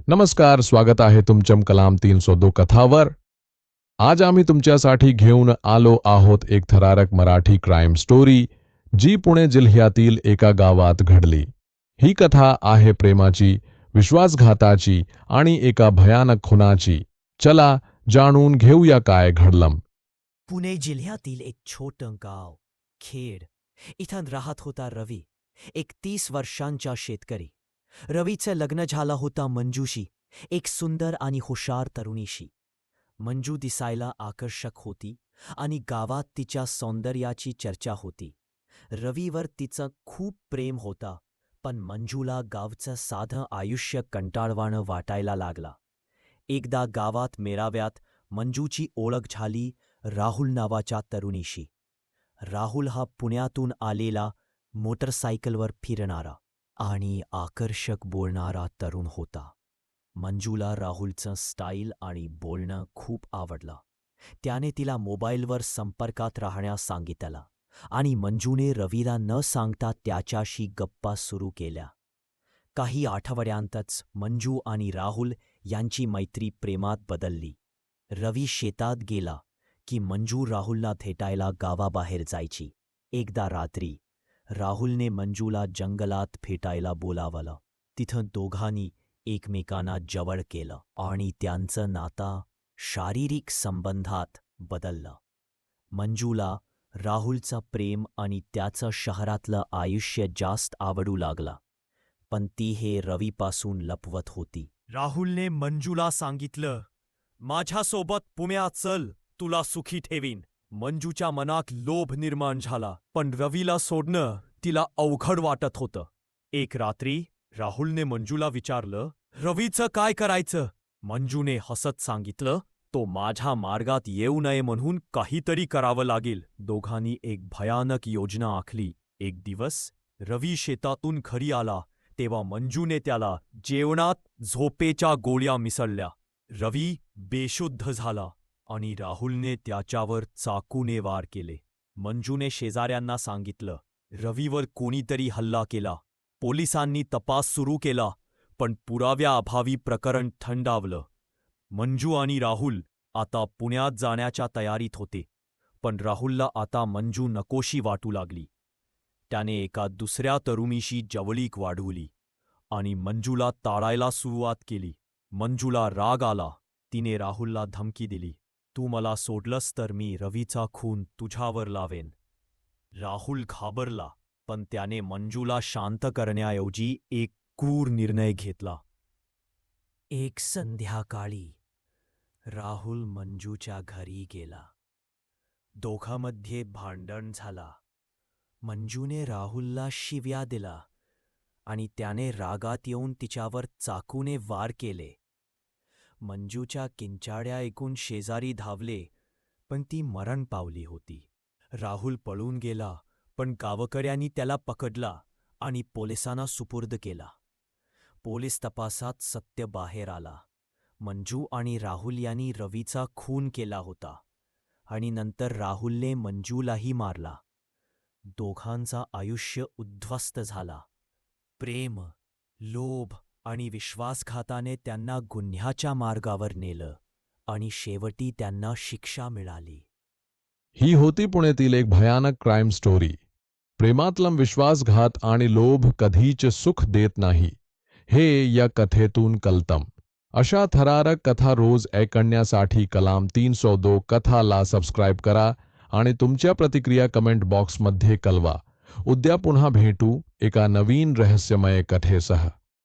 नमस्कार, स्वागत आहे तुमच्या कलाम 302 कथावर. आज आम्ही तुमच्यासाठी घेऊन आलो आहोत एक थरारक मराठी क्राईम स्टोरी, जी पुणे जिल्ह्यातील एका गावात घडली. ही कथा आहे प्रेमाची, विश्वासघाताची आणि एका भयानक खुनाची. चला जाणून घेऊया काय घडलं. पुणे जिल्ह्यातील एक छोटं गाव खेड इथं राहत होता रवी, एक 30 वर्षांचा शेतकरी. रवीचं लग्न झालं होतं मंजूशी, एक सुंदर आणि हुशार तरुणीशी. मंजू दिसायला आकर्षक होती आणि गावात तिच्या सौंदर्याची चर्चा होती. रवीवर तिचं खूप प्रेम होतं, पण मंजूला गावचं साधं आयुष्य कंटाळवाणं वाटायला लागला. एकदा गावात मेळाव्यात मंजूची ओळख झाली राहुल नावाच्या तरुणीशी. राहुल हा पुण्यातून आलेला, मोटरसायकलवर फिरणारा आणि आकर्षक बोलणारा तरुण होता. मंजूला राहुलचं स्टाईल आणि बोलणं खूप आवडलं. त्याने तिला मोबाईलवर संपर्कात राहण्यास सांगितलं आणि मंजूने रवीला न सांगता त्याच्याशी गप्पा सुरू केल्या. काही आठवड्यांतच मंजू आणि राहुल यांची मैत्री प्रेमात बदलली. रवी शेतात गेला की मंजू राहुलला भेटायला गावाबाहेर जायची. एकदा रात्री राहुलने मंजूला जंगलात भेटायला बोलावलं. तिथं दोघांनी एकमेकांना जवळ केलं आणि त्यांचं नातं शारीरिक संबंधात बदललं. मंजूला राहुलचं प्रेम आणि त्याचं शहरातलं आयुष्य जास्त आवडू लागलं, पण ती हे रवीपासून लपवत होती. राहुलने मंजूला सांगितलं, माझ्यासोबत पुण्यात चल, तुला सुखी ठेवीन. मंजूच्या मनात लोभ निर्माण झाला, पण रवीला सोडणं तिला अवघड वाटत होतं. एक रात्री राहुलने मंजूला विचारलं, रवीचं काय करायचं? मंजूने हसत सांगितलं, तो माझ्या मार्गात येऊ नये म्हणून काहीतरी करावं लागेल. दोघांनी एक भयानक योजना आखली. एक दिवस रवी शेतातून घरी आला तेव्हा मंजूने त्याला जेवणात झोपेच्या गोळ्या मिसळल्या. रवी बेशुद्ध झाला आणि राहुलने त्याच्यावर चाकूने वार केले. मंजूने शेजाऱ्यांना सांगितलं, रवीवर कोणीतरी हल्ला केला. पोलिसांनी तपास सुरू केला, पण पुराव्याअभावी प्रकरण थंडावलं. मंजू आणि राहुल आता पुण्यात जाण्याच्या तयारीत होते, पण राहुलला आता मंजू नकोशी वाटू लागली. त्याने एका दुसऱ्या तरुणीशी जवळीक वाढवली आणि मंजूला ताडायला सुरुवात केली. मंजूला राग आला. तिने राहुलला धमकी दिली, तू मला सोडलंस तर मी रवीचा खून तुझ्यावर लावेन. राहुल घाबरला, पण त्याने मंजूला शांत करण्याऐवजी एक क्रूर निर्णय घेतला. एक संध्याकाळी राहुल मंजूच्या घरी गेला. दोघांमध्ये भांडण झाला. मंजूने राहुलला शिव्या दिला आणि त्याने रागात येऊन तिच्यावर चाकूने वार केले. मंजूच्या किंचाळ्या ऐकून शेजारी धावले, पण ती मरण पावली होती. राहुल पळून गेला, पण गावकऱ्यांनी त्याला पकडला आणि पोलिसांना सुपूर्द केला. पोलीस तपासात सत्य बाहेर आला. मंजू आणि राहुल यांनी रवीचा खून केला होता आणि नंतर राहुलने मंजूलाही मारला. दोघांचं आयुष्य उद्ध्वस्त झाला. प्रेम, लोभ आणि विश्वासघाताने त्यांना गुन्ह्याच्या मार्गावर नेलं आणि शेवटी त्यांना शिक्षा मिळाली. ही होती पुण्यातील एक भयानक क्राईम स्टोरी. प्रेमातला विश्वासघात आणि लोभ कधीच सुख देत नाही, हे या कथेतून कळतं. अशा थरारक कथा रोज ऐकण्यासाठी कलाम 302 कथाला सबस्क्राईब करा आणि तुमच्या प्रतिक्रिया कमेंट बॉक्समध्ये कळवा. उद्या पुन्हा भेटू एका नवीन रहस्यमय कथेसह.